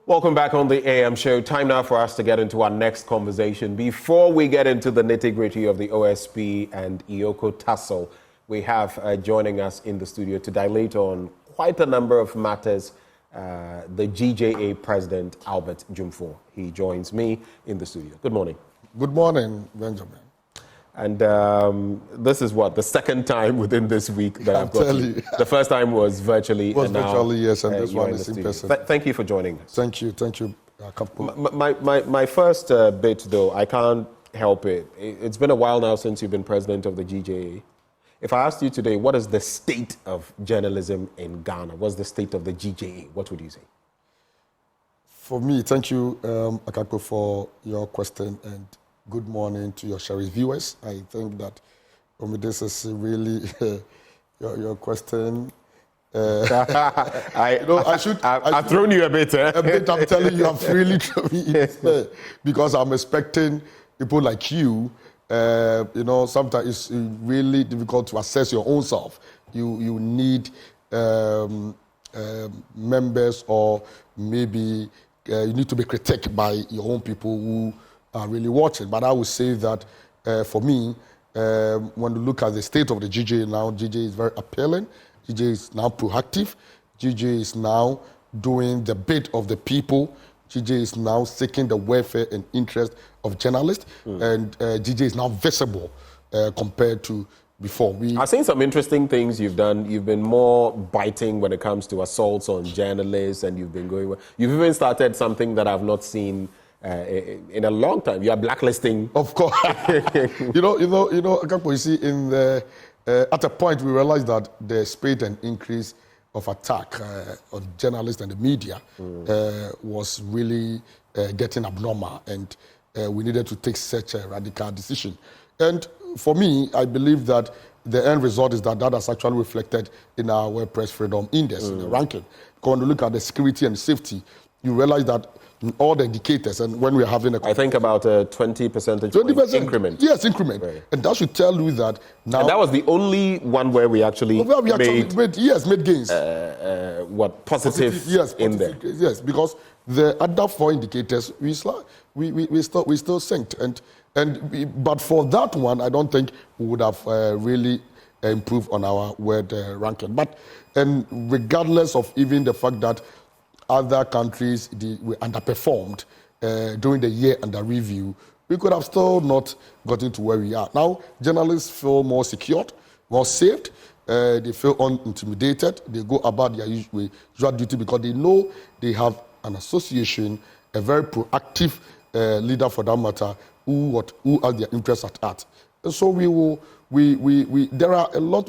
Welcome back on the AM show. Time now for us to get into our next conversation. Before we get into the nitty-gritty of the OSP and Iyoko tussle, we have joining us in the studio to dilate on quite a number of matters, the GJA President, Albert Jumfo. He joins me in the studio. Good morning. Good morning, Benjamin. And this is the second time within this week that I've got you. The first time was virtually. Yes, and this one is in person. Thank you for joining us. Thank you. My first bit, though, I can't help it. It's been a while now since you've been president of the GJA. If I asked you today, what is the state of journalism in Ghana? What's the state of the GJA? What would you say? For me, thank you, Akakpo, for your question, and good morning to your Sherry's viewers. I think that this is really your question. I've thrown you a bit. A bit, I'm telling you, I've really thrown me in because I'm expecting people like you. Sometimes it's really difficult to assess your own self. You need members, or maybe you need to be critiqued by your own people who are really watching. But I would say that for me, when you look at the state of the GJA now, GJA is very appealing. GJA is now proactive. GJA is now doing the bit of the people. GJA is now seeking the welfare and interest of journalists. And GJA is now visible compared to before. I've seen some interesting things you've done. You've been more biting when it comes to assaults on journalists, and you've even started something that I've not seen in a long time. You are blacklisting. Of course. Akakpo, you see, at a point we realized that the spate and increase of attack on journalists and the media was really getting abnormal, and we needed to take such a radical decision. And for me, I believe that the end result is that has actually reflected in our Web Press Freedom Index, in the ranking. When you look at the security and safety, you realize that all the indicators, and when we're having I think about a 20% increment. Yes, increment. Right. And that should tell you that now. And that was the only one where we actually made gains. Positive in there. Yes, because the other four indicators, we still synced. But for that one, I don't think we would have really improved on our word ranking. And regardless of even the fact that other countries were underperformed during the year under review, we could have still not gotten to where we are. Now, journalists feel more secured, more saved. They feel unintimidated. They go about their usual duty because they know they have an association, a very proactive leader for that matter, who has their interests at heart. And so we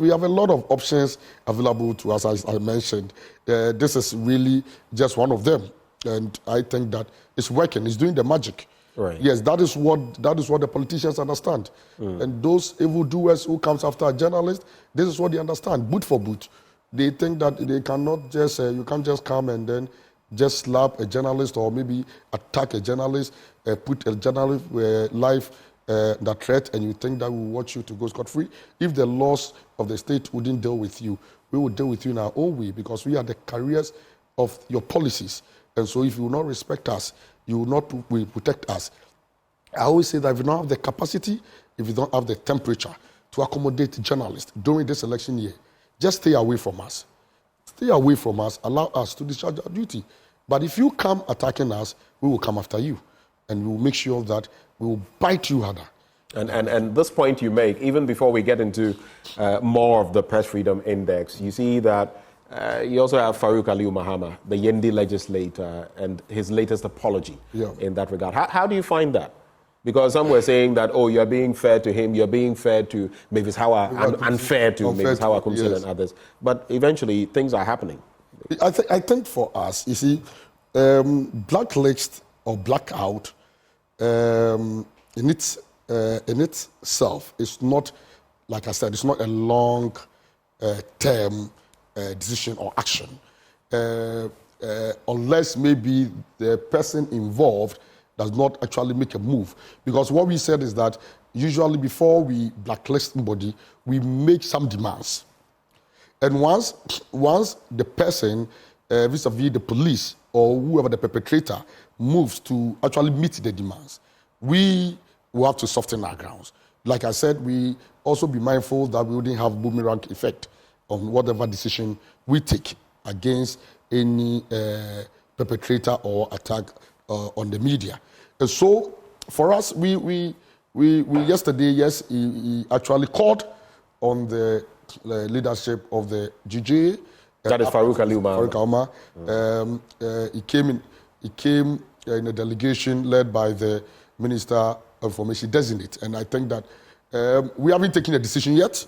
have a lot of options available to us, as I mentioned. This is really just one of them, and I think that it's working. It's doing the magic. Right. Yes, that is what the politicians understand. And those evildoers who comes after a journalist, this is what they understand. Boot for boot. They think that they cannot just you can't just come and then just slap a journalist, or maybe attack a journalist, put a journalist life that threat, and you think that we will watch you to go scot-free. If the laws of the state wouldn't deal with you, we will deal with you in our own way, because we are the carriers of your policies. And so if you will not respect us, you will not protect us. I always say that if you don't have the capacity, if you don't have the temperature to accommodate journalists during this election year, just stay away from us. Stay away from us, allow us to discharge our duty. But if you come attacking us, we will come after you. And we will make sure that we will bite you harder. And this point you make, even before we get into more of the Press Freedom Index, you see that you also have Farouk Aliyu Mahama, the Yendi legislator, and his latest apology in that regard. How do you find that? Because some were saying that, you're being fair to him, you're being fair to Mavis Howard, and unfair to Mavis Howard Kumsin and others. But eventually, things are happening. I think for us, you see, blacklist or blackout in itself is not, like I said, it's not a long-term decision or action, unless maybe the person involved does not actually make a move. Because what we said is that usually before we blacklist somebody, we make some demands. And once the person vis-a-vis the police or whoever the perpetrator moves to actually meet the demands, we will have to soften our grounds. Like I said, we also be mindful that we wouldn't have boomerang effect on whatever decision we take against any perpetrator or attack on the media. And so for us, we yesterday, yes, he actually called on the leadership of the GJA. That is Farouk Ali Umar. He came in a delegation led by the Minister of Information Designate, and I think that we haven't taken a decision yet.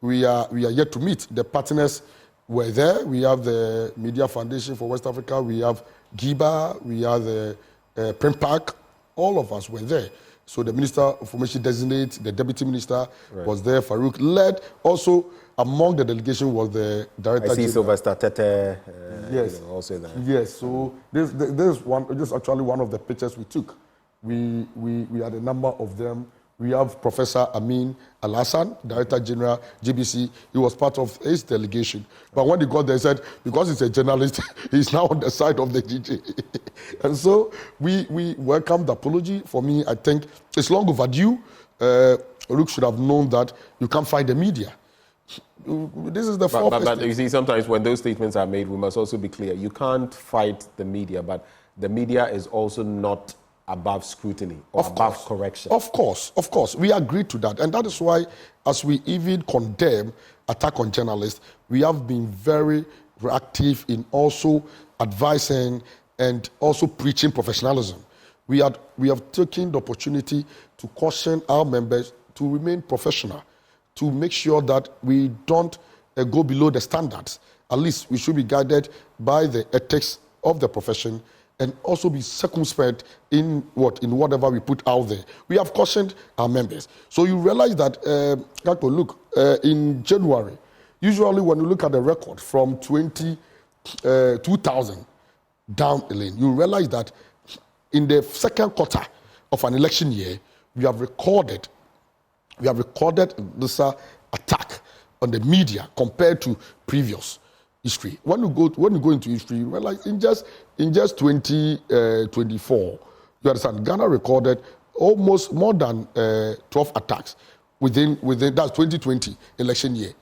We are yet to meet. The partners were there. We have the Media Foundation for West Africa. We have GIBA. We have the Print Park. All of us were there. So the Minister of Information Designate, the Deputy Minister was there. Farouk led. Also among the delegation was the Director. I see Sylvester Tete. Yes. Also there. Yes. So this is actually one of the pictures we took. We had a number of them. We have Professor Amin Al-Hassan, Director General, GBC. He was part of his delegation. But when he got there, he said, because he's a journalist, he's now on the side of the GJ. And so we welcome the apology. For me, I think it's long overdue. Luke should have known that you can't fight the media. This is the fourth. But you see, sometimes when those statements are made, we must also be clear. You can't fight the media, but the media is also not above scrutiny or above correction. Of course. We agree to that. And that is why, as we even condemn attack on journalists, we have been very reactive in also advising and also preaching professionalism. We have taken the opportunity to caution our members to remain professional, to make sure that we don't go below the standards. At least we should be guided by the ethics of the profession and also be circumspect in whatever we put out there. We have cautioned our members. So you realize that, in January, usually when you look at the record from 2000 down the lane, you realize that in the second quarter of an election year, we have recorded this attack on the media compared to previous history. When you go into history, you realize in just 2024, you understand, Ghana recorded almost more than 12 attacks within that's 2020 election year.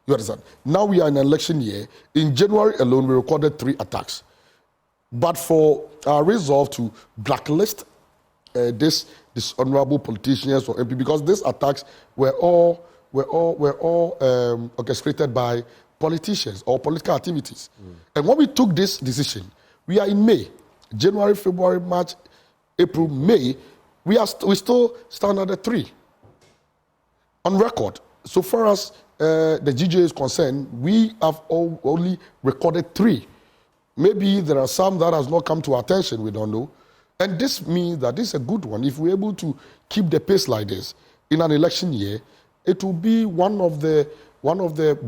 You understand? Now we are in an election year. In January alone, we recorded 3 attacks. But for our resolve to blacklist these dishonorable politicians or MP, because these attacks were all orchestrated by politicians or political activities. And when we took this decision, we are in May, January, February, March, April, May, we still stand at the 3 on record. So far as the GJA is concerned, we have only recorded 3. Maybe there are some that has not come to our attention, we don't know. And this means that this is a good one. If we're able to keep the pace like this in an election year, it will be one of the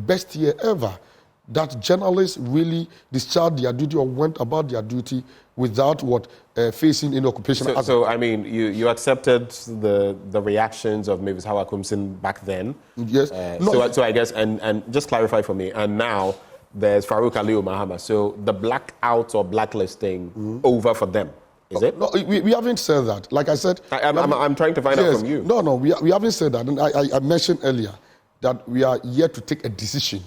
best year ever that journalists really discharged their duty or went about their duty without facing any occupation. So I mean, you accepted the reactions of Mavis Hawa Kumsin back then. Yes. So I guess, and just clarify for me, and now there's Farouk Ali Mahama. So the blackout or blacklisting over for them, is it? No, we haven't said that. Like I said, I'm trying to find out from you. No, we haven't said that. And I mentioned earlier that we are yet to take a decision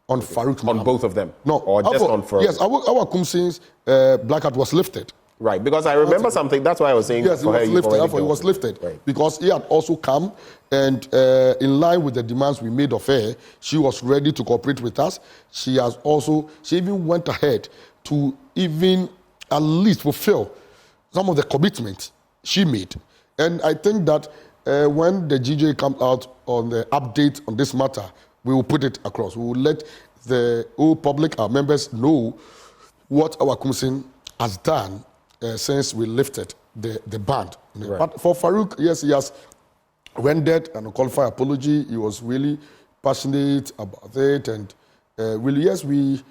on Farouk on both of them? No. Or just on Farouk? Yes, our Kumsin's blackout was lifted. Right, because I remember something, that's why I was saying. Yes, it was lifted. Right. Because he had also come and in line with the demands we made of her, she was ready to cooperate with us. She even went ahead to even at least fulfill some of the commitments she made. And I think that when the GJ comes out on the update on this matter, we will put it across. We will let the whole public, our members, know what our Kumsin has done since we lifted the ban. Right. But for Farouk, yes, he has rendered an unqualified apology. He was really passionate about it, and really, yes, we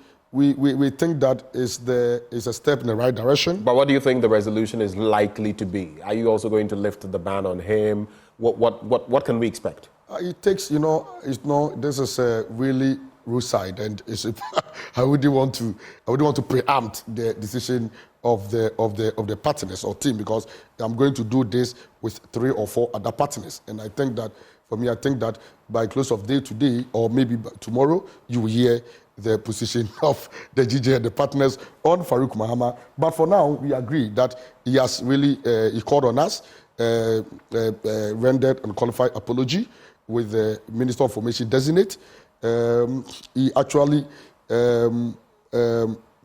think that is a step in the right direction. But what do you think the resolution is likely to be? Are you also going to lift the ban on him? What can we expect? It takes, this is really roadside, and I wouldn't want to preempt the decision of the partners or team, because I'm going to do this with 3 or 4 other partners, and I think that by close of day today, or maybe by tomorrow, you will hear the position of the GJA and the partners on Farouk Mahama. But for now, we agree that he has really he called on us, rendered and qualified apology with the Minister of Information designate. He actually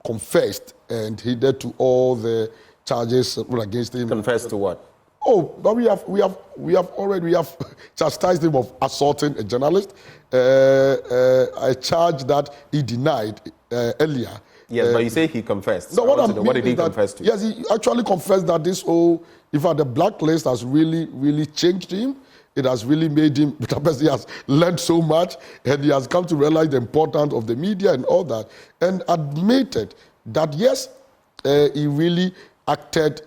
confessed and heeded to all the charges against him. Confessed to what? Oh, but we have already chastised him of assaulting a journalist. A charge that he denied earlier. Yes, but you say he confessed. No, what did he confess to? Yes, he actually confessed that this whole, in fact, the blacklist has really changed him. It has really made him, because he has learned so much, and he has come to realize the importance of the media and all that, and admitted that yes, he really acted,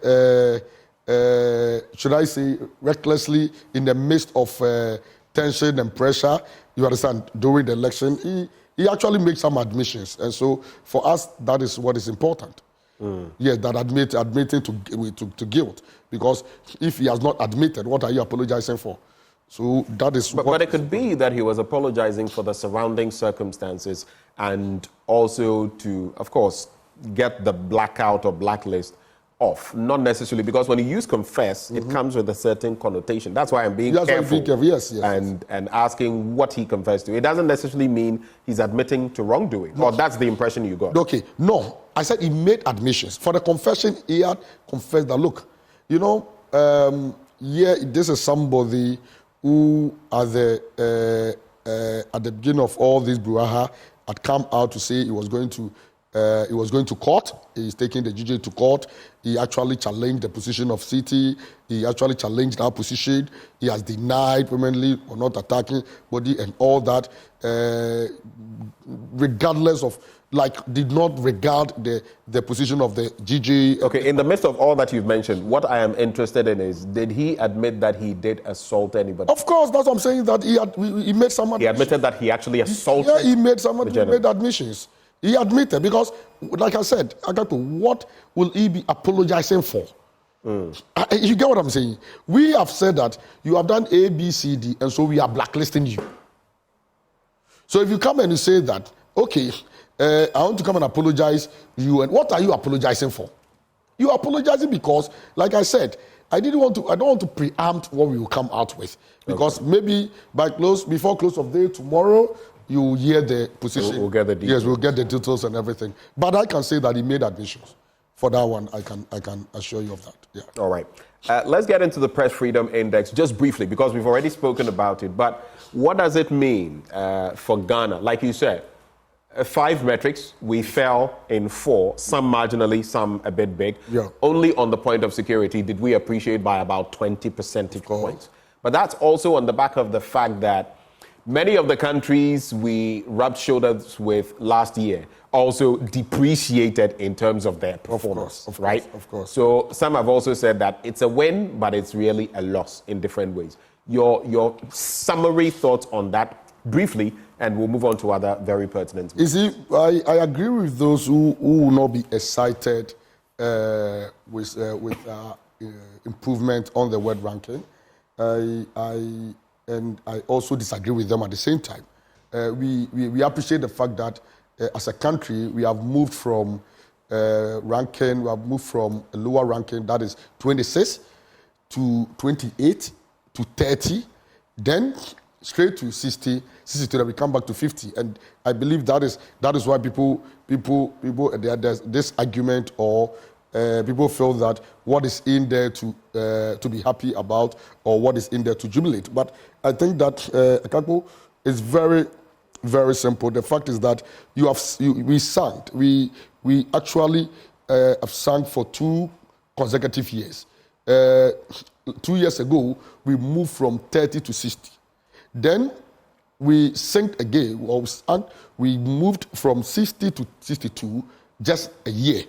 should I say, recklessly in the midst of tension and pressure. You understand, during the election, he actually made some admissions, and so for us, that is what is important. Yes, that admitting to guilt, because if he has not admitted, what are you apologizing for? So that is. But it could be that he was apologizing for the surrounding circumstances, and also to, of course, get the blackout or blacklist off. Not necessarily, because when you use confess, it comes with a certain connotation. That's why I'm being careful. Yes. And asking what he confessed to. It doesn't necessarily mean he's admitting to wrongdoing. Or that's the impression you got. Okay, no. I said he made admissions. For the confession, he had confessed that, look, this is somebody who at the beginning of all this brouhaha had come out to say he was going to court. He's taking the GJA to court. He actually challenged the position of City. He actually challenged our position. He has denied permanently or not attacking body and all that, regardless of, did not regard the position of the GJA. Okay, in the midst of all that you've mentioned, what I am interested in is, did he admit that he did assault anybody? Of course, that's what I'm saying, that he made some admissions. He admitted that he actually assaulted. Yeah, he made admissions. He admitted, because, like I said, what will he be apologizing for? You get what I'm saying? We have said that you have done A, B, C, D, and so we are blacklisting you. So if you come and you say that, okay, I want to come and apologize you, and what are you apologizing for? You are apologizing because, like I said, I don't want to preempt what we will come out with, because maybe before close of day tomorrow, you will hear the position. We'll get the details. Yes, we'll get the details and everything. But I can say that he made admissions. For that one, I can assure you of that. Yeah. All right. Let's get into the Press Freedom Index just briefly, because we've already spoken about it. But what does it mean for Ghana? Like you said, 5 metrics, we fell in 4, some marginally, some a bit big. Yeah. Only on the point of security did we appreciate by about 20 percentage points. But that's also on the back of the fact that many of the countries we rubbed shoulders with last year also depreciated in terms of their performance, right? Of course. So some have also said that it's a win, but it's really a loss in different ways. Your summary thoughts on that briefly, and we'll move on to other very pertinent. You see, I agree with those who will not be excited with improvement on the world ranking. And I also disagree with them at the same time. We appreciate the fact that as a country, we have moved from a lower ranking, that is 26, to 28, to 30, then straight to 60, 62, then we come back to 50. And I believe that is why people there's this argument, or people feel that what is in there to be happy about, or what is in there to jubilate. But I think that Akakpo is very, very simple. The fact is that we actually have sung for 2 consecutive years. 2 years ago, we moved from 30 to 60. Then we synced again, we moved from 60 to 62 just a year.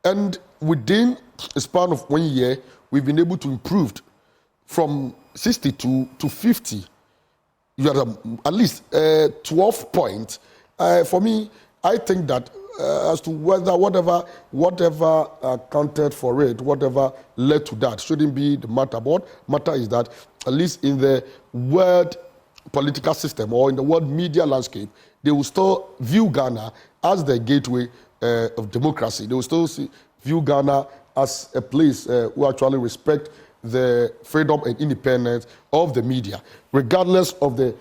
And within a span of 1 year, we've been able to improve from 62 to 50. You have at least 12 points. For me, I think that as to whether whatever accounted for it, whatever led to that, shouldn't be the matter. But what matter is that at least in the world political system or in the world media landscape, they will still view Ghana as the gateway of democracy. They will still view Ghana as a place who actually respect the freedom and independence of the media, regardless of the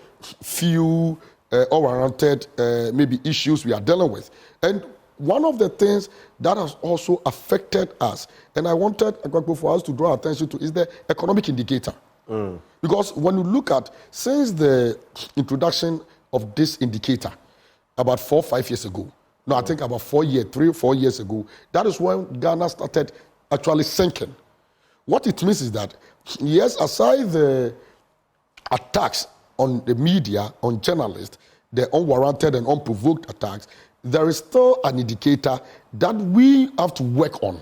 few unwarranted maybe issues we are dealing with. And one of the things that has also affected us, and I wanted for us to draw attention to, is the economic indicator. Because when you look at, since the introduction of this indicator about 4 or 5 years ago, no, I think about 3 or 4 years ago, that is when Ghana started actually sinking. What it means is that, yes, aside the attacks on the media, on journalists, the unwarranted and unprovoked attacks, there is still an indicator that we have to work on,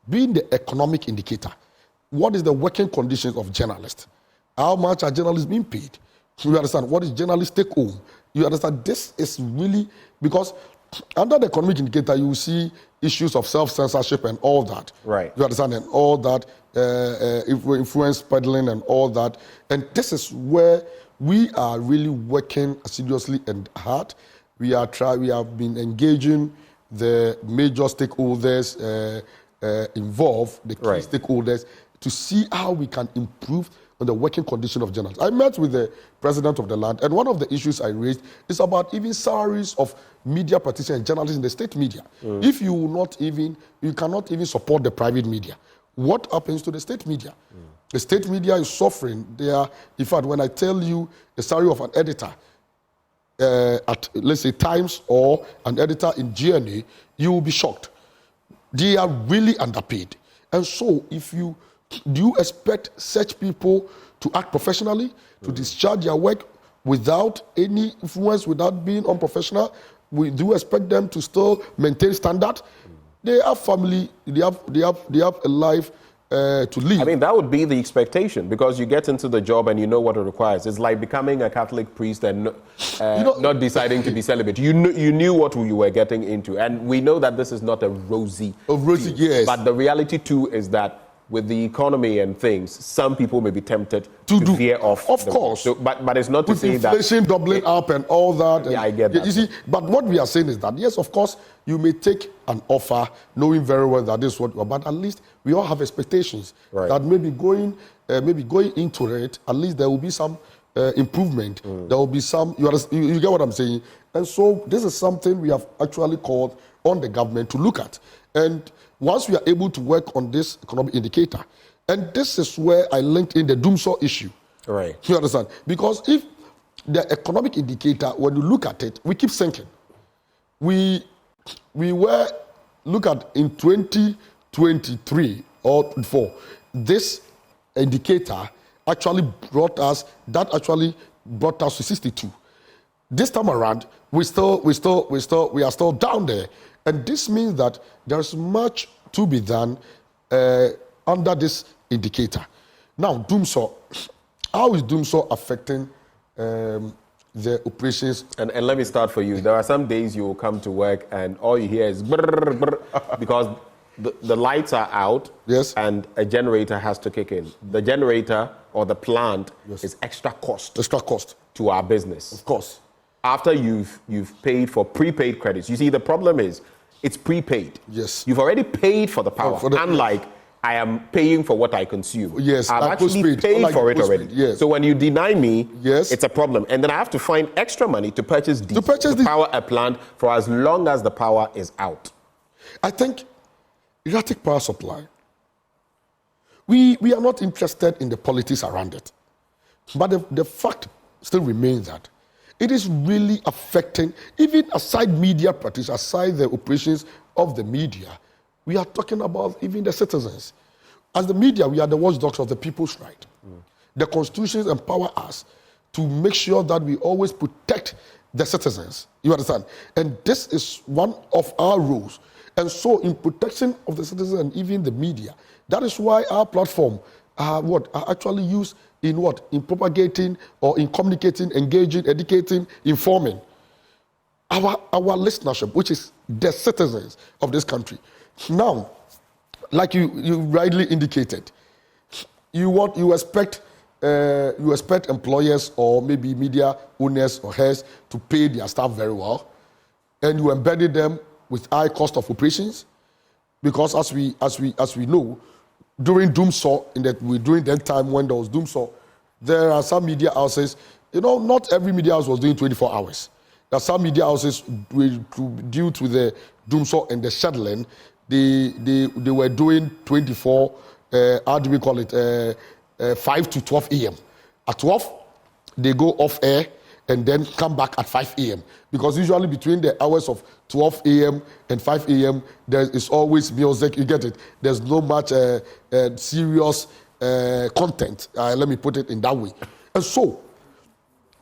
being the economic indicator. What is the working conditions of journalists? How much are journalists being paid? You understand? What is journalists take home? You understand? This is really, because under the economic indicator, you will see issues of self-censorship and all that. Right. You understand? And all that, influence peddling and all that. And this is where we are really working assiduously and hard. We have been engaging the major stakeholders involved, the key stakeholders, to see how we can improve on the working condition of journalists. I met with the president of the land, and one of the issues I raised is about even salaries of media practitioners and journalists in the state media. If you cannot even support the private media, what happens to the state media? The state media is suffering. In fact, when I tell you the salary of an editor at, let's say, Times or an editor in GNA, you will be shocked. They are really underpaid. And so, do you expect such people to act professionally, to discharge their work without any influence, without being unprofessional? We do expect them to still maintain standard. They have family, they have a life to live. I mean, that would be the expectation, because you get into the job and you know what it requires. It's like becoming a Catholic priest and not deciding to be celibate. You knew what you were getting into, and we know that this is not a rosy. Yes. But the reality too is that with the economy and things, some people may be tempted to veer off. Of course. So, but it's not to say that inflation doubling up and all that. Yeah, I get that. You see, but what we are saying is that, yes, of course, you may take an offer knowing very well that this is what you are, but at least we all have expectations that maybe going into it, at least there will be some improvement. There will be some, you get what I'm saying? And so this is something we have actually called on the government to look at. And once we are able to work on this economic indicator, and this is where I linked in the doomsaw issue. Right. You understand? Because if the economic indicator, when you look at it, we keep sinking. We were, look at in 2023 or 4, this indicator actually brought us to 62. This time around, we are still down there. And this means that there's much to be done under this indicator. Now, doomsaw. How is doomsaw affecting the operations? And let me start for you. There are some days you will come to work and all you hear is brrr, brrr, because the lights are out, and a generator has to kick in. The generator or the plant is extra cost to our business. Of course. After you've paid for prepaid credits. You see, the problem is it's prepaid. Yes. You've already paid for the power. Unlike I am paying for what I consume. Yes. I've actually paid for it already. Yes. So when you deny me, it's a problem. And then I have to find extra money to purchase power a plant for as long as the power is out. I think erratic power supply, we are not interested in the politics around it. But the fact still remains that it is really affecting, even aside media practice, aside the operations of the media, we are talking about even the citizens. As the media, we are the watchdogs of the people's right. The constitutions empower us to make sure that we always protect the citizens. You understand? And this is one of our roles. And so in protection of the citizens and even the media, that is why our platform are actually used in what? In propagating or in communicating, engaging, educating, informing our listenership, which is the citizens of this country. Now, like you rightly indicated, you expect employers or maybe media owners or heads to pay their staff very well, and you embedded them with high cost of operations, because as we know, during doomsaw, during that time when there was doomsaw, there are some media houses. Not every media house was doing 24 hours. There are some media houses, due to the doomsaw and the scheduling, they were doing 24. How do we call it? 5 to 12 a.m. At 12, they go off air and then come back at 5 a.m. Because usually between the hours of 12 a.m. and 5 a.m., there is always music. You get it? There's no much serious content. Let me put it in that way. And so,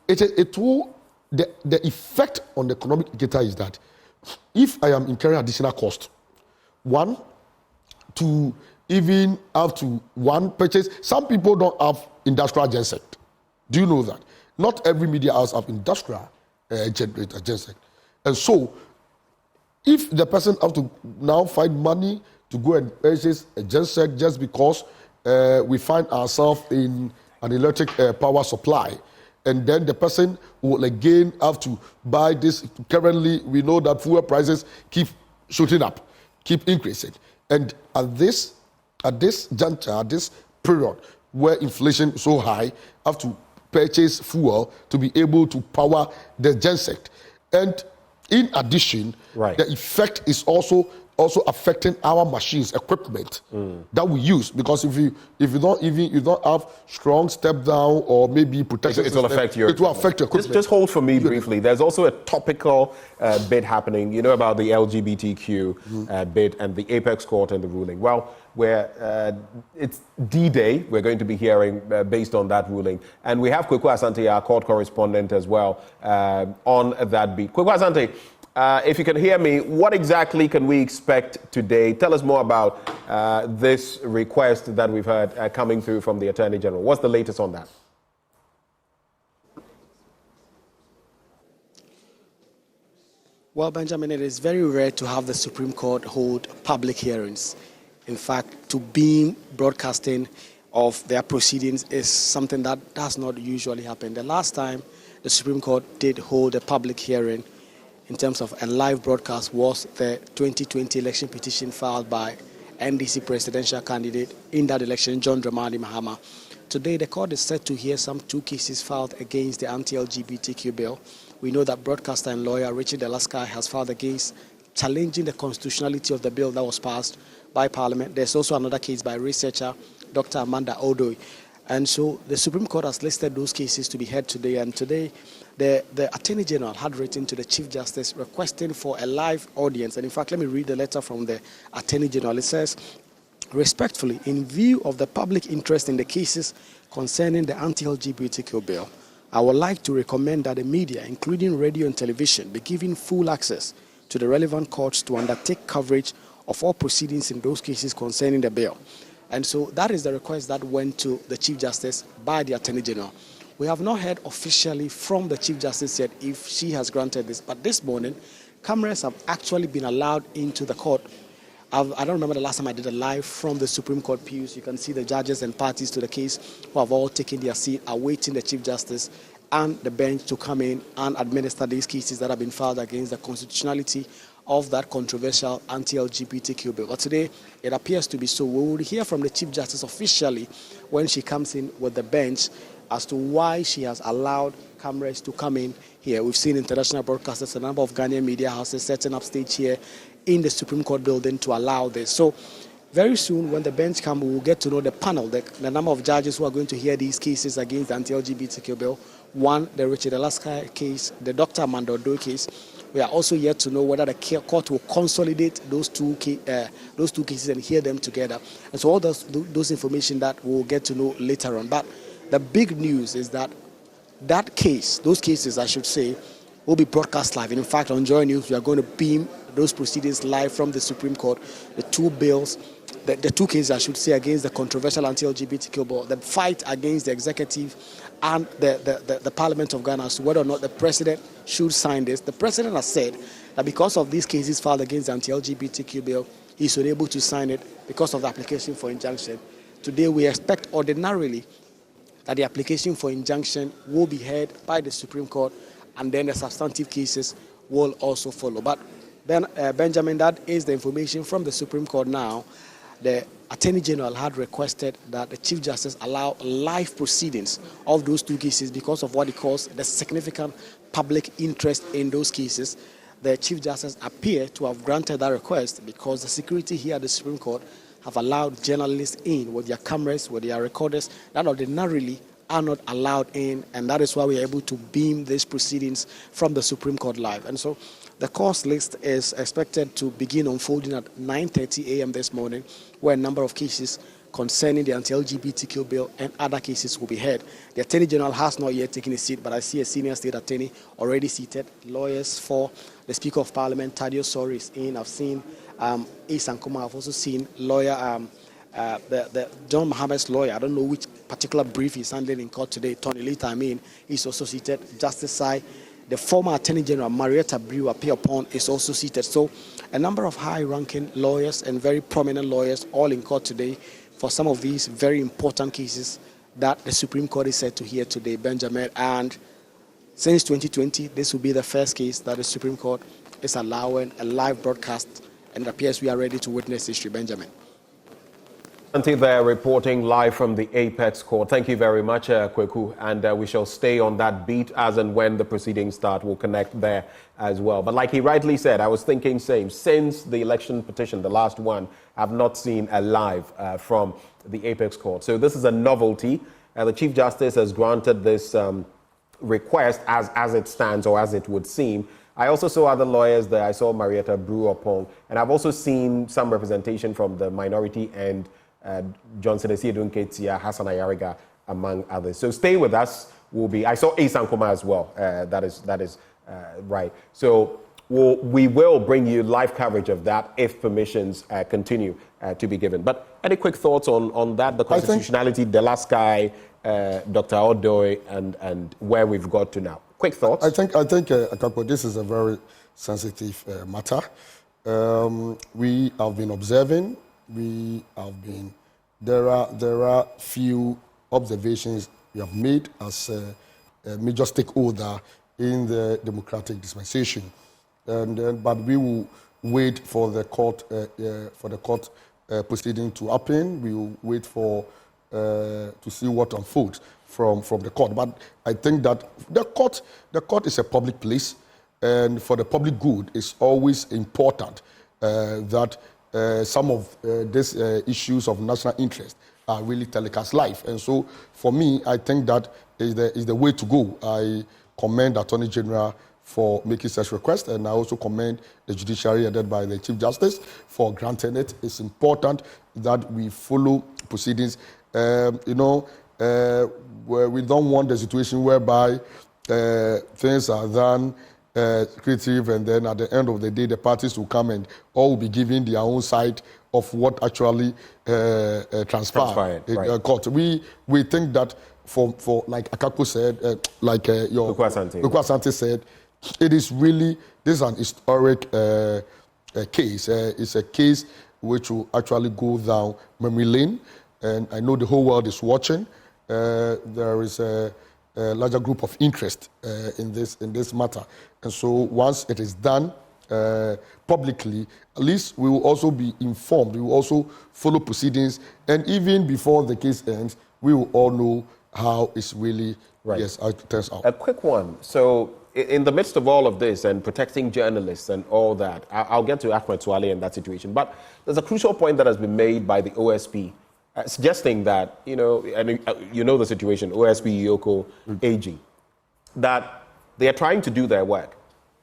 the effect on the economic indicator is that if I am incurring additional cost, one, to even have to purchase. Some people don't have industrial genset. Do you know that? Not every media house have industrial genset. And so, if the person have to now find money to go and purchase a genset just because we find ourselves in an electric power supply, and then the person will again have to buy this. Currently, we know that fuel prices keep shooting up, keep increasing. And at this juncture, at this period where inflation is so high, have to purchase fuel to be able to power the genset. And in addition, the effect is also affecting our machines, equipment that we use. Because if you don't have strong step down or maybe protection, it will affect your equipment. Just hold for me briefly. There's also a topical bit happening. You know about the LGBTQ bit and the Apex Court and the ruling. Well, where it's D-Day, we're going to be hearing based on that ruling. And we have Kweku Asante, our court correspondent as well, on that beat. Kweku Asante, if you can hear me, what exactly can we expect today? Tell us more about this request that we've heard coming through from the Attorney General. What's the latest on that? Well, Benjamin, it is very rare to have the Supreme Court hold public hearings. In fact, to beam broadcasting of their proceedings is something that does not usually happen. The last time the Supreme Court did hold a public hearing in terms of a live broadcast was the 2020 election petition filed by NDC presidential candidate in that election, John Dramani Mahama. Today, the court is set to hear some 2 cases filed against the anti-LGBTQ bill. We know that broadcaster and lawyer Richard Alaska has filed a case challenging the constitutionality of the bill that was passed by Parliament. There's also another case by researcher Dr. Amanda Odoi. And so the Supreme Court has listed those cases to be heard today. And today, the Attorney General had written to the Chief Justice requesting for a live audience. And in fact, let me read the letter from the Attorney General. It says, respectfully, in view of the public interest in the cases concerning the anti-LGBTQ bill, I would like to recommend that the media, including radio and television, be given full access to the relevant courts to undertake coverage of all proceedings in those cases concerning the bill. And so that is the request that went to the Chief Justice by the Attorney General. We have not heard officially from the Chief Justice yet if she has granted this, but this morning, cameras have actually been allowed into the court. I don't remember the last time I did a live from the Supreme Court pews. You can see the judges and parties to the case who have all taken their seat, awaiting the Chief Justice and the bench to come in and administer these cases that have been filed against the constitutionality of that controversial anti-LGBTQ bill. But today, it appears to be so. We will hear from the Chief Justice officially when she comes in with the bench as to why she has allowed cameras to come in here. We've seen international broadcasters, a number of Ghanaian media houses setting up stage here in the Supreme Court building to allow this. So very soon, when the bench comes, we will get to know the panel, the number of judges who are going to hear these cases against the anti-LGBTQ bill. One, the Richard Alaska case, the Dr. Amanda Odoi case. We are also yet to know whether the court will consolidate those two cases and hear them together. And so all those information that we'll get to know later on. But the big news is that those cases, I should say, will be broadcast live. And in fact, on Joy News, we are going to beam those proceedings live from the Supreme Court. The two bills, the two cases, I should say, against the controversial anti-LGBTQ bill, the fight against the executive and the Parliament of Ghana as to whether or not the president should sign this. The president has said that because of these cases filed against the anti-LGBTQ bill, he's unable to sign it because of the application for injunction. Today, we expect ordinarily that the application for injunction will be heard by the Supreme Court, and then the substantive cases will also follow. But Benjamin, that is the information from the Supreme Court now. The Attorney General had requested that the Chief Justice allow live proceedings of those two cases because of what he calls the significant public interest in those cases. The Chief Justice appeared to have granted that request because the security here at the Supreme Court have allowed journalists in with their cameras, with their recorders that ordinarily are not allowed in, and that is why we are able to beam these proceedings from the Supreme Court live. And so the course list is expected to begin unfolding at 9:30 a.m. this morning, where a number of cases concerning the anti-LGBTQ bill and other cases will be heard. The Attorney General has not yet taken a seat, but I see a senior state attorney already seated. Lawyers for the Speaker of Parliament, Thaddeus Sori, is in. I've seen Isan Kuma. I've also seen lawyer, the John Mohammed's lawyer. I don't know which particular brief he's handling in court today. Tony Lita, is also seated. Justice Sai, the former Attorney General, Marietta Brewer Pierpont, is also seated. So a number of high-ranking lawyers and very prominent lawyers all in court today for some of these very important cases that the Supreme Court is set to hear today, Benjamin. And since 2020, this will be the first case that the Supreme Court is allowing a live broadcast, and it appears we are ready to witness history, Benjamin. Until they're reporting live from the Apex Court. Thank you very much, Kweku. And we shall stay on that beat as and when the proceedings start. We'll connect there as well. But like he rightly said, I was thinking same. Since the election petition, the last one, I've not seen a live from the Apex Court. So this is a novelty. The Chief Justice has granted this request as it stands, or as it would seem. I also saw other lawyers there. I saw Marietta Brewer-Pong. And I've also seen some representation from the minority and Johnson Esiedun Ketia, Hassan Ayariga, among others. So stay with us. I saw Isan Kuma as well. That is right. So we will bring you live coverage of that if permissions continue to be given. But any quick thoughts on that, the constitutionality, the last guy, Dr. Odoi, and where we've got to now? Quick thoughts. I think Akapo, this is a very sensitive matter. We have been observing. There are few observations we have made as a major stakeholder in the democratic dispensation, but we will wait for the court proceeding to happen. We will wait to see what unfolds from the court. But I think that the court is a public place, and for the public good, it's always important that some of these issues of national interest are really telecast live. And so, for me, I think that is the way to go. I commend the Attorney General for making such request, and I also commend the judiciary headed by the Chief Justice for granting it. It's important that we follow proceedings. Where we don't want the situation whereby things are done creative, and then at the end of the day, the parties will come and all will be giving their own side of what actually transpired in court. We think that for like Akapo said, your Lukwasante said, it is really, this is an historic case. It's a case which will actually go down memory lane, and I know the whole world is watching. There is a larger group of interest in this matter. And so once it is done publicly, at least we will also be informed. We will also follow proceedings. And even before the case ends, we will all know how it's really, how it turns out. A quick one. So in the midst of all of this and protecting journalists and all that, I'll get to Ahmed Tuale in that situation. But there's a crucial point that has been made by the OSP, suggesting that, the situation, OSP, Yoko, AG, that they are trying to do their work.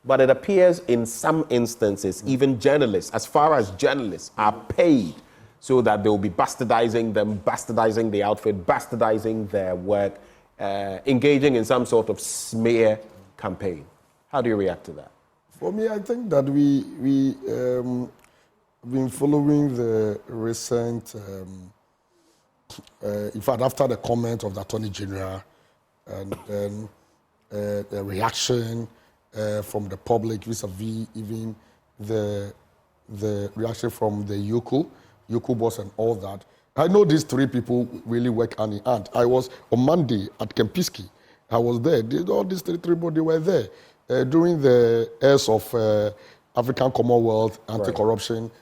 But it appears in some instances, even journalists, as far as journalists are paid so that they will be bastardizing them, bastardizing the outfit, bastardizing their work, engaging in some sort of smear campaign. How do you react to that? For me, I think that we been following the recent, in fact, after the comment of the Attorney General, and then the reaction from the public vis-a-vis even the reaction from the Yoko boss and all that. I know these three people really work hand in hand. I was on Monday at Kempiski. I was there. All these three people, they were there during the airs of African Commonwealth Anti-Corruption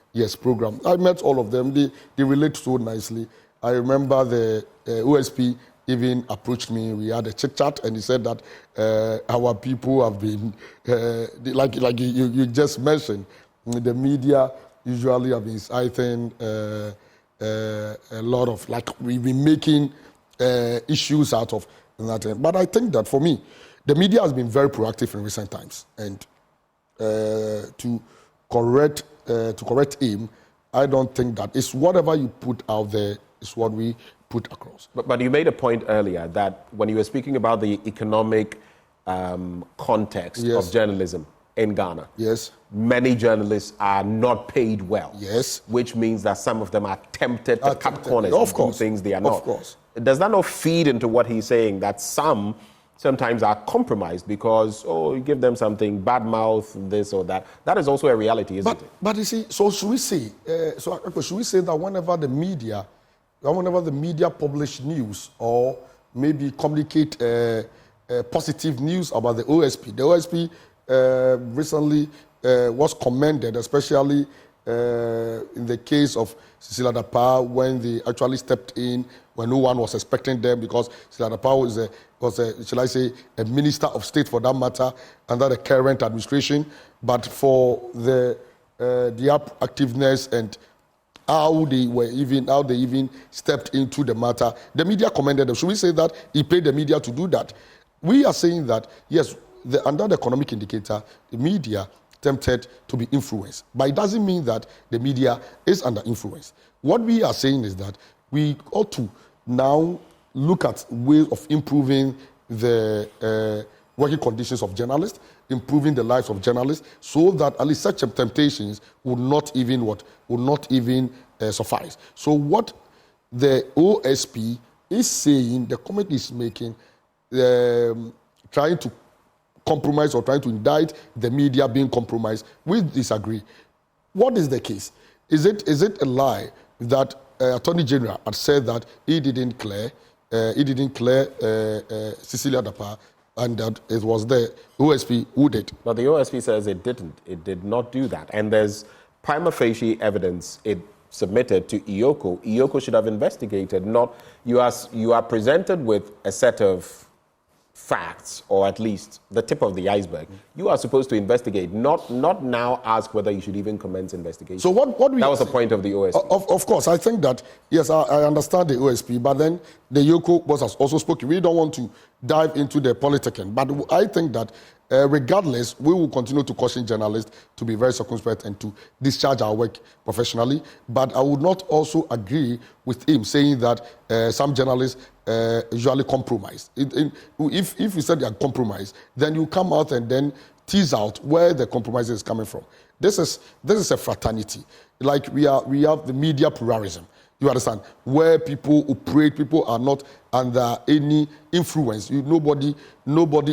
program. I met all of them. They relate so nicely. I remember the OSP even approached me. We had a chit-chat, and he said that our people have been, like you just mentioned, the media usually have been citing a lot of, like, we've been making issues out of that. But I think that for me, the media has been very proactive in recent times, and to correct aim, I don't think that it's whatever you put out there is what we put across. But you made a point earlier that when you were speaking about the economic context of journalism in Ghana, many journalists are not paid well, which means that some of them are tempted to cut corners and do things they are not. Of course. Does that not feed into what he's saying, that some sometimes are compromised because, you give them something, bad mouth, this or that? That is also a reality, isn't it? But you see, so should we say that whenever the media publish news or maybe communicate positive news about the OSP recently was commended, especially in the case of Cecilia Dapa, when they actually stepped in when no one was expecting them, because Cecilia Dapa was shall I say, a minister of state for that matter under the current administration. But for the activeness and how they even stepped into the matter, the media commended them. Should we say that he paid the media to do that? We are saying that yes, under the economic indicator, the media tempted to be influenced, but it doesn't mean that the media is under influence. What we are saying is that we ought to now look at ways of improving the working conditions of journalists, improving the lives of journalists, so that at least such temptations would not even suffice. So what the OSP is saying, the committee is making, trying to compromise or trying to indict the media being compromised, we disagree. What is the case? Is it a lie that Attorney General had said that he didn't clear Cecilia Dapa, and that it was the OSP who did? But the OSP says it didn't. It did not do that. And there's prima facie evidence it submitted to Iyoko. Iyoko should have investigated. Not you are presented with a set of facts, or at least the tip of the iceberg. You are supposed to investigate, not now ask whether you should even commence investigation. So what that was the point of the OSP. Of course, I think that, yes, I understand the OSP, but then the Yoko boss has also spoken. We don't want to dive into the politicking, but I think that regardless, we will continue to caution journalists to be very circumspect and to discharge our work professionally. But I would not also agree with him saying that some journalists usually compromise. If you said they are compromised, then you come out and then tease out where the compromise is coming from. This is a fraternity. Like we have the media pluralism. You understand? Where people operate, people are not under any influence. Nobody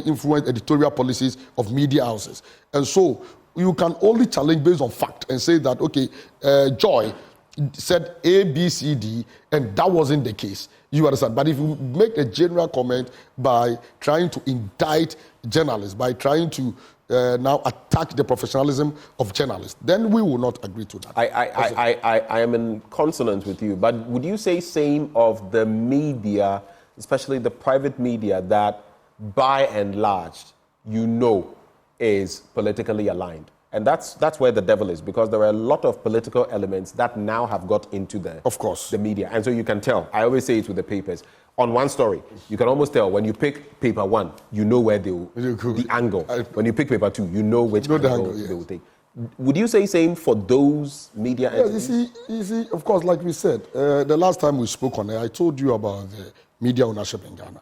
influence editorial policies of media houses. And so you can only challenge based on fact and say that, okay, Joy said A, B, C, D, and that wasn't the case. You understand? But if you make a general comment by trying to indict journalists, by trying to now attack the professionalism of journalists, then we will not agree to that. I am in consonance with you, but would you say same of the media, especially the private media, that by and large, is politically aligned? And that's where the devil is, because there are a lot of political elements that now have got into the media. And so you can tell. I always say it with the papers. On one story, you can almost tell when you pick paper one, you know where the angle. When you pick paper two, you know which angle they will take. Would you say same for those media entities? You see, of course, like we said, the last time we spoke on it, I told you about the media ownership in Ghana.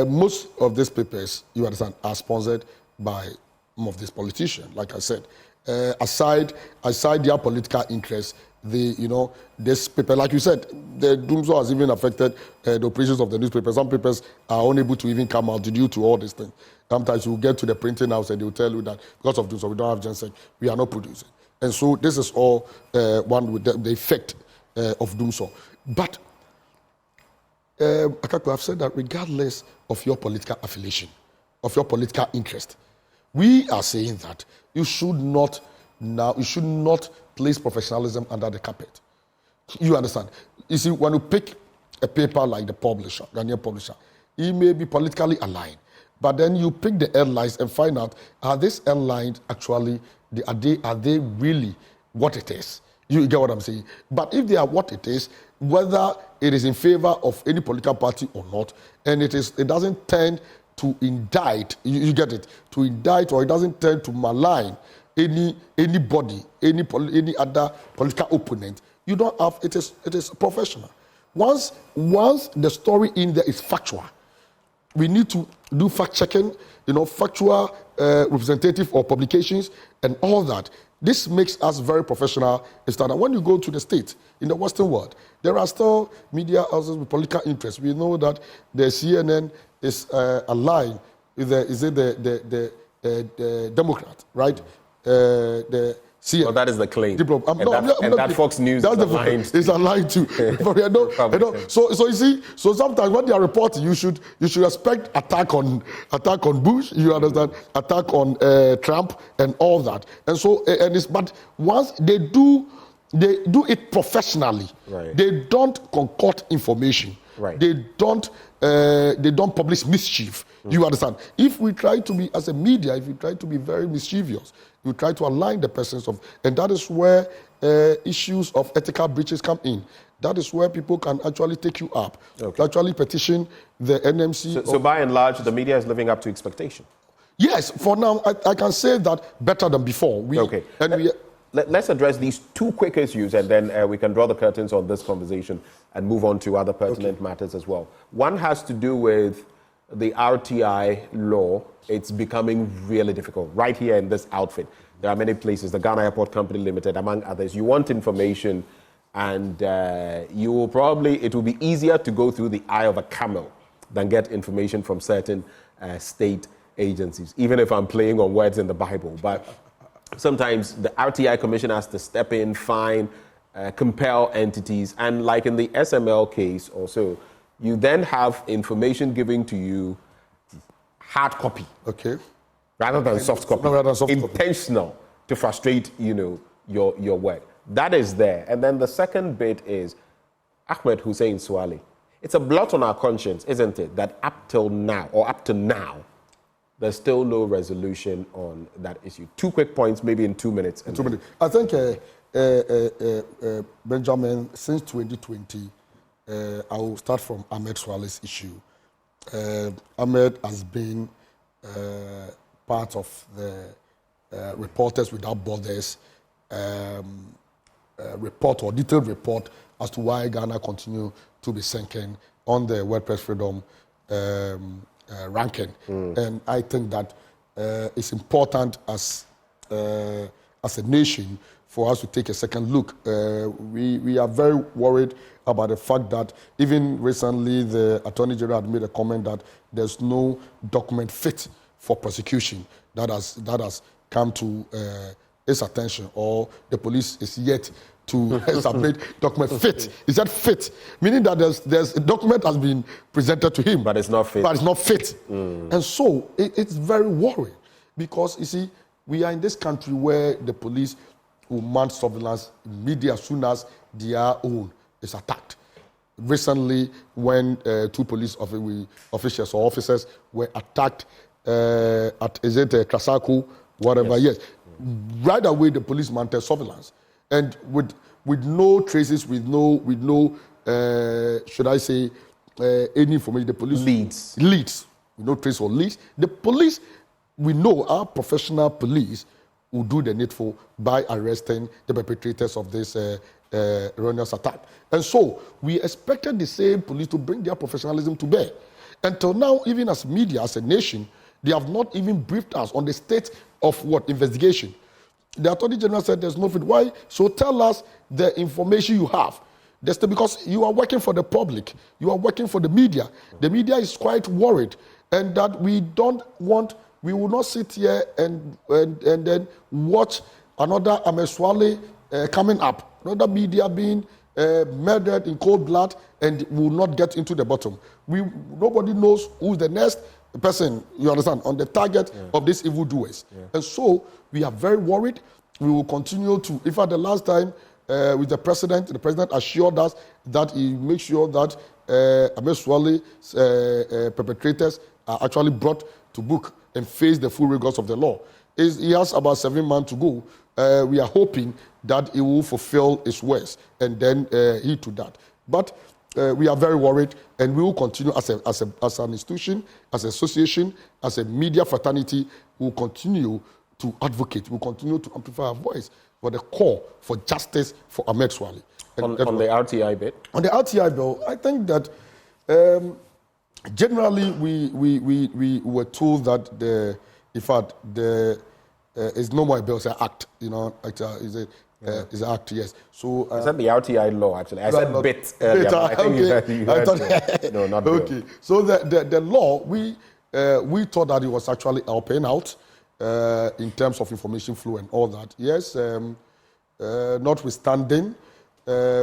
Most of these papers, you understand, are sponsored by some of these politicians. Like I said, aside their political interests, this paper, like you said, the doomsday has even affected the operations of the newspaper. Some papers are unable to even come out due to all these things. Sometimes you get to the printing house and they will tell you that because of doomsday, we don't have ginseng, we are not producing. And so this is all one with the effect of doomsday. But Akakwa, I've said that regardless of your political affiliation, of your political interest, we are saying that you should not place professionalism under the carpet. You understand? You see, when you pick a paper like the publisher, Ghanaian publisher, he may be politically aligned, but then you pick the headlines and find out, are these headlines actually, are they really what it is? You get what I'm saying? But if they are what it is, whether it is in favor of any political party or not, and it doesn't tend to indict, you get it, to indict, or it doesn't tend to malign anybody, any other political opponent, you don't have, it is professional. Once the story in there is factual, we need to do fact checking, factual representative or publications and all that. This makes us very professional. When you go to the States, in the Western world, there are still media houses with political interests. We know that the CNN is aligned with the Democrat, right? The CNN. Well, that is the claim. That Fox News is aligned. It's aligned too. So you see, so sometimes when they are reporting, you should expect attack on Bush. You understand? Attack on Trump and all that. And so but once they do it professionally. Right. They don't concoct information. Right. They don't publish mischief. You understand? If we try to be, as a media, if we try to be very mischievous, we try to align the persons of, and that is where issues of ethical breaches come in. That is where people can actually take you up, to actually petition the NMC. So by and large, the media is living up to expectation. Yes, for now, I can say that better than before. Let's address these two quick issues, and then we can draw the curtains on this conversation and move on to other pertinent matters as well. One has to do with the RTI law. It's becoming really difficult right here in this outfit. There are many places, the Ghana Airport Company Limited, among others. You want information, and it will be easier to go through the eye of a camel than get information from certain state agencies, even if I'm playing on words in the Bible. But sometimes the RTI Commission has to step in, fine, compel entities, and like in the SML case also, you then have information given to you hard copy, rather than soft copy, intentional to frustrate, your work. That is there. And then the second bit is Ahmed Hussein Swale. It's a blot on our conscience, isn't it, that up to now, there's still no resolution on that issue. Two quick points, maybe in 2 minutes. I think, Benjamin, since 2020, I will start from Ahmed Swale's issue. Ahmed has been part of the Reporters Without Borders report or detailed report as to why Ghana continue to be sinking on the World Press Freedom ranking. And I think that it's important as a nation for us to take a second look. We are very worried about the fact that even recently the Attorney General had made a comment that there's no document fit for prosecution that has come to his attention, or the police is yet to submit document fit. Is that fit? Meaning that there's a document has been presented to him, but it's not fit. And so it's very worrying, because you see, we are in this country where the police will mount surveillance immediately as soon as their own is attacked. Recently, when two police officials or officers were attacked at Krasaku, whatever, yes. Right away the police mounted surveillance, and with no traces, with no should I say any information, the police leads with no trace or leads. The police, we know our professional police will do the needful by arresting the perpetrators of this erroneous attack. And so we expected the same police to bring their professionalism to bear. Until now, even as media, as a nation, They have not even briefed us on the state of what? Investigation. The Attorney General said there's no fit. Why? So tell us the information you have. That's because you are working for the public. You are working for the media. The media is quite worried, and that we will not sit here and then watch another Ameswale coming up, another media being murdered in cold blood, and will not get into the bottom. Nobody knows who's the next person, you understand, on the target of these evildoers. And so we are very worried. We will continue to, in fact, the last time with the president assured us that he makes sure that Ameswale perpetrators are actually brought to book and face the full rigors of the law. He has about 7 months to go. We are hoping that he will fulfill his words and then heed to that. But we are very worried, and we will continue as an institution, as an association, as a media fraternity. We will continue to advocate. We will continue to amplify our voice for the call for justice for Ameswale. On the RTI bit? On the RTI bill, I think that generally we were told that in fact, is no more a bill, it's an act. You know, it's an act, yes. So I said the RTI law, actually. I said bit earlier, but I think you heard no, not bill. Okay. So the law, we thought that it was actually helping out in terms of information flow and all that. Yes, notwithstanding,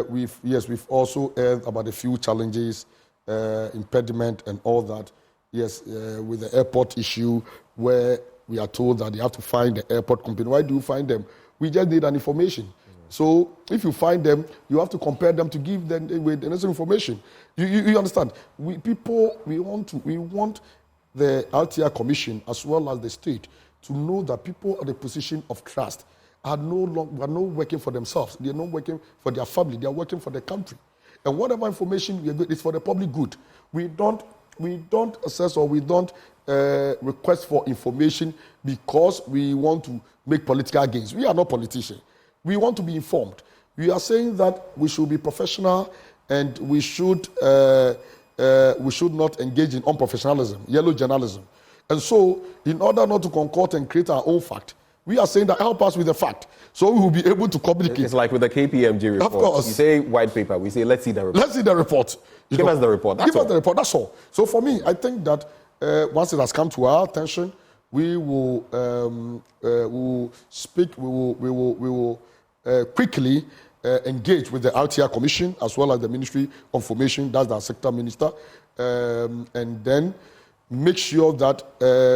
we've also heard about a few challenges, impediment and all that. Yes, with the airport issue, where we are told that they have to find the airport company. Why do you find them? We just need an information. So if you find them, you have to compare them to give them with the necessary information. You understand? We want the RTI Commission as well as the state to know that people at the position of trust are not working for themselves. They are not working for their family. They are working for the country. And whatever information we get is for the public good. We don't assess or we don't request for information because we want to make political gains. We are not politicians. We want to be informed. We are saying that we should be professional and we should not engage in unprofessionalism, yellow journalism. And so, in order not to concoct and create our own fact, we are saying that help us with the fact, so we will be able to communicate. It's like with the KPMG report. Of course. You say white paper, we say let's see the report. Let's see the report. Give us the report. Give us the report. That's all. So for me, I think that once it has come to our attention, we will speak. We will quickly engage with the RTI Commission as well as the Ministry of Information. That's our sector minister, and then make sure that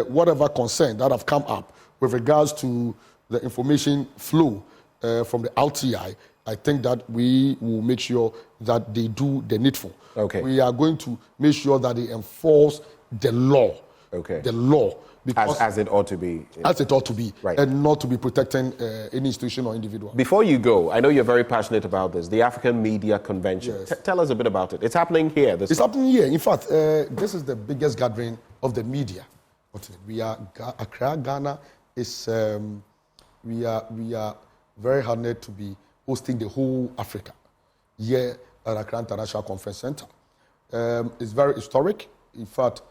whatever concern that have come up with regards to the information flow from the RTI, I think that we will make sure that they do the needful. Okay. We are going to make sure that they enforce the law. Okay. The law. Because as it ought to be. As it ought to be. Right. And not to be protecting any institution or individual. Before you go, I know you're very passionate about this, the African Media Convention. Yes. Tell us a bit about it. It's happening here. It's happening here. In fact, this is the biggest gathering of the media. Accra, Ghana is, we are very honored to be hosting the whole Africa here at Accra International Conference Center. It's very historic. In fact,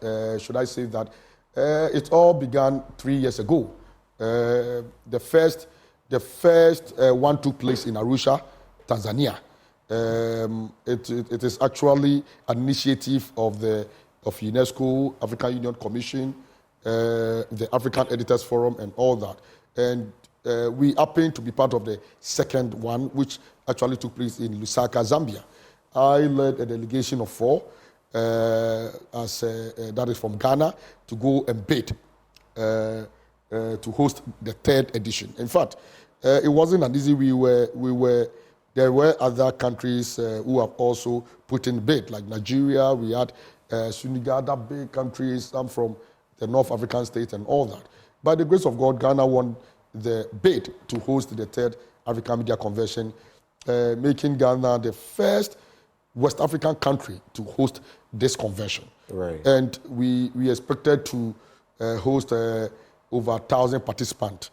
should I say that it all began 3 years ago. The first one took place in Arusha, Tanzania. It is actually an initiative of UNESCO, African Union Commission, the African Editors Forum, and all that. And we happen to be part of the second one, which actually took place in Lusaka, Zambia. I led a delegation of 4. That is from Ghana, to go and bid to host the 3rd edition. In fact, it wasn't an easy. There were other countries who have also put in bid, like Nigeria. We had Senegal, other big countries, some from the North African states and all that. By the grace of God, Ghana won the bid to host the 3rd African Media Convention, making Ghana the first West African country to host this convention. Right. And we expected to host over 1,000 participants,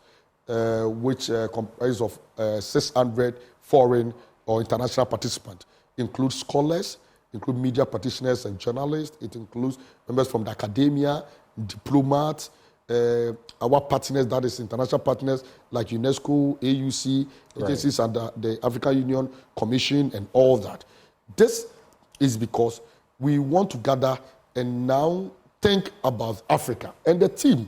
which comprise of 600 foreign or international participants. Includes scholars, include media practitioners and journalists. It includes members from the academia, diplomats, our partners, that is international partners like UNESCO, AUC, agencies under the African Union Commission and all that. This is because we want to gather and now think about Africa. And the theme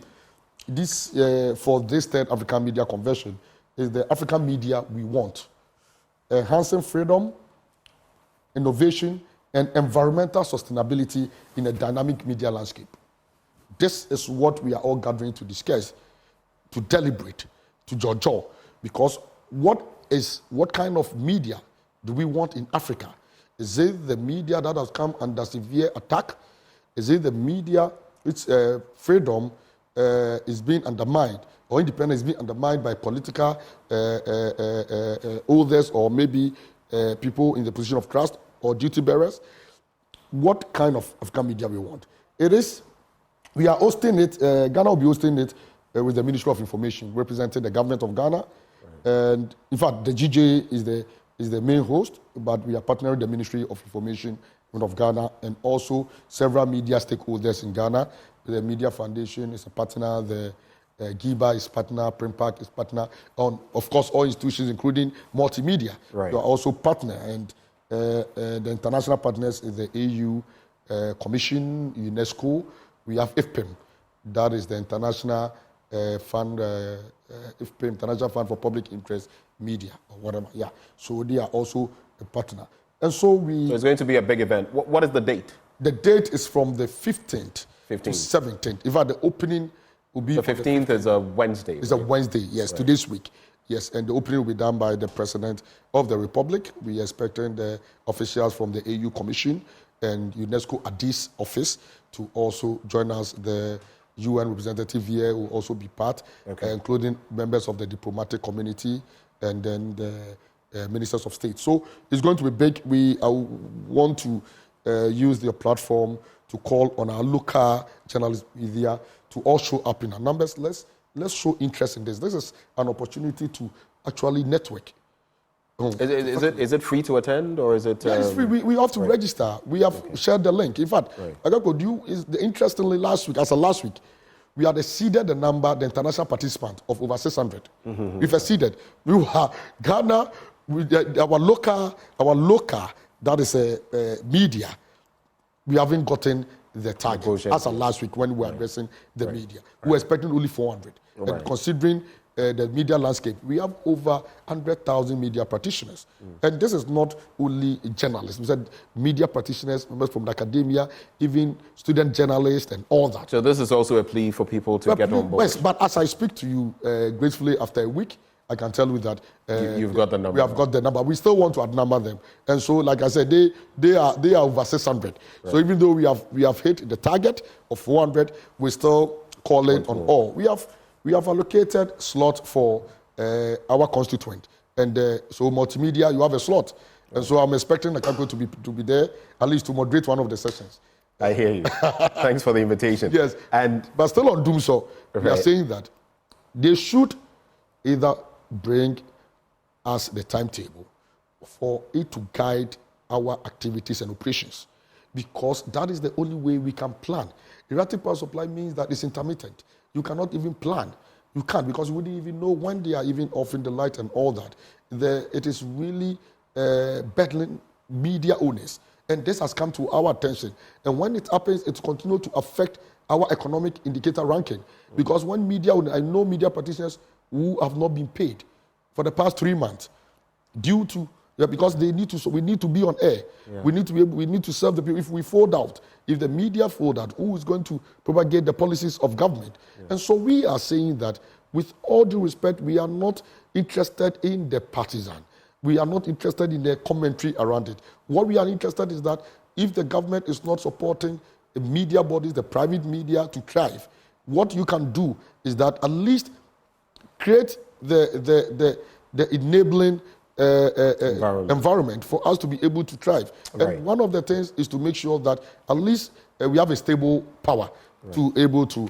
for this third African Media Convention is the African media we want. Enhancing freedom, innovation, and environmental sustainability in a dynamic media landscape. This is what we are all gathering to discuss, to deliberate, to judge, because what kind of media do we want in Africa? Is it the media that has come under severe attack? Is it the media which freedom is being undermined, or independence is being undermined by political holders, or maybe people in the position of trust or duty bearers? What kind of African media we want? We are hosting it, Ghana will be hosting it with the Ministry of Information, representing the government of Ghana. And in fact, the GJA is the main host, but we are partnering with the Ministry of Information of Ghana and also several media stakeholders in Ghana. The Media Foundation is a partner, the GIBA is partner, Primpact is partner, of course all institutions including multimedia are also partner, and the international partners is the AU Commission, UNESCO. We have IFPIM, that is the International Fund, IFPIM, International Fund for Public Interest Media, or whatever. Yeah, so they are also a partner. And so it's going to be a big event. What is the date? The date is from the 15th to 17th. In fact, the opening will be... The 15th is a Wednesday. It's a Wednesday, yes, to this week. Yes, and the opening will be done by the President of the Republic. We are expecting the officials from the AU Commission and UNESCO Addis office to also join us. The UN representative here will also be part, including members of the diplomatic community and then the ministers of state. So it's going to be big. We want to use the platform to call on our local journalist media to all show up in our numbers. Let's show interest in this. This is an opportunity to actually network. Is it free to attend, or is it? Yeah, it's free. We have to register. We have shared the link. In fact, interestingly, last week, we had exceeded the international participant of over 600. We've exceeded. We have Ghana, our local, that is a media. We haven't gotten the target as of last week when we were addressing the media. We were expecting only 400. And considering the media landscape, we have over 100,000 media practitioners. And this is not only journalists. We said media practitioners, members from the academia, even student journalists and all that. So this is also a plea for people to get on board. Yes, but as I speak to you gracefully after a week, I can tell you that you've got the number. We have got the number. We still want to outnumber them, and so, like I said, they are over 600. So even though we have hit the target of 400, we're still calling on all. We have allocated slot for our constituent, and so multimedia, you have a slot, and so I'm expecting the Kako to be there at least to moderate one of the sessions. I hear you. Thanks for the invitation. Yes, but still on Doomso, we are saying that they should either bring us the timetable for it to guide our activities and operations, because that is the only way we can plan. Erratic power supply means that it's intermittent. You cannot even plan. You can't, because you wouldn't even know when they are even offering the light and all that. It is really battling media owners, and this has come to our attention. And when it happens, it continues to affect our economic indicator ranking, because when media owners, I know media practitioners who have not been paid for the past 3 months due to because they need to. So we need to be on air. Yeah. We need to serve the people. If we fold out, if the media fold out, who is going to propagate the policies of government? Yeah. And so we are saying that, with all due respect, we are not interested in the partisan. We are not interested in the commentary around it. What we are interested is that if the government is not supporting the media bodies, the private media to thrive, what you can do is that at least create the enabling environment for us to be able to thrive. Right. And one of the things is to make sure that at least we have a stable power to able to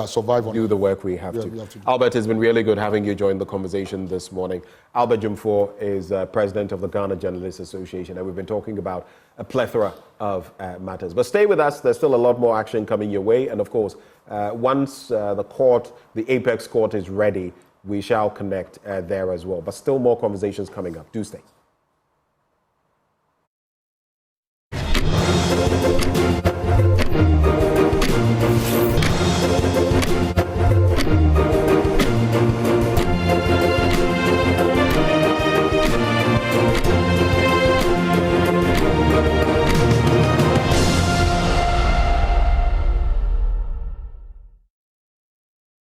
survive on do it. the work we have Yeah, to. we have to do. Albert, it's been really good having you join the conversation this morning. Albert Jumfor is president of the Ghana Journalists Association, and we've been talking about a plethora of matters. But stay with us. There's still a lot more action coming your way. And of course, once the Apex Court is ready, we shall connect there as well. But still more conversations coming up. Do stay.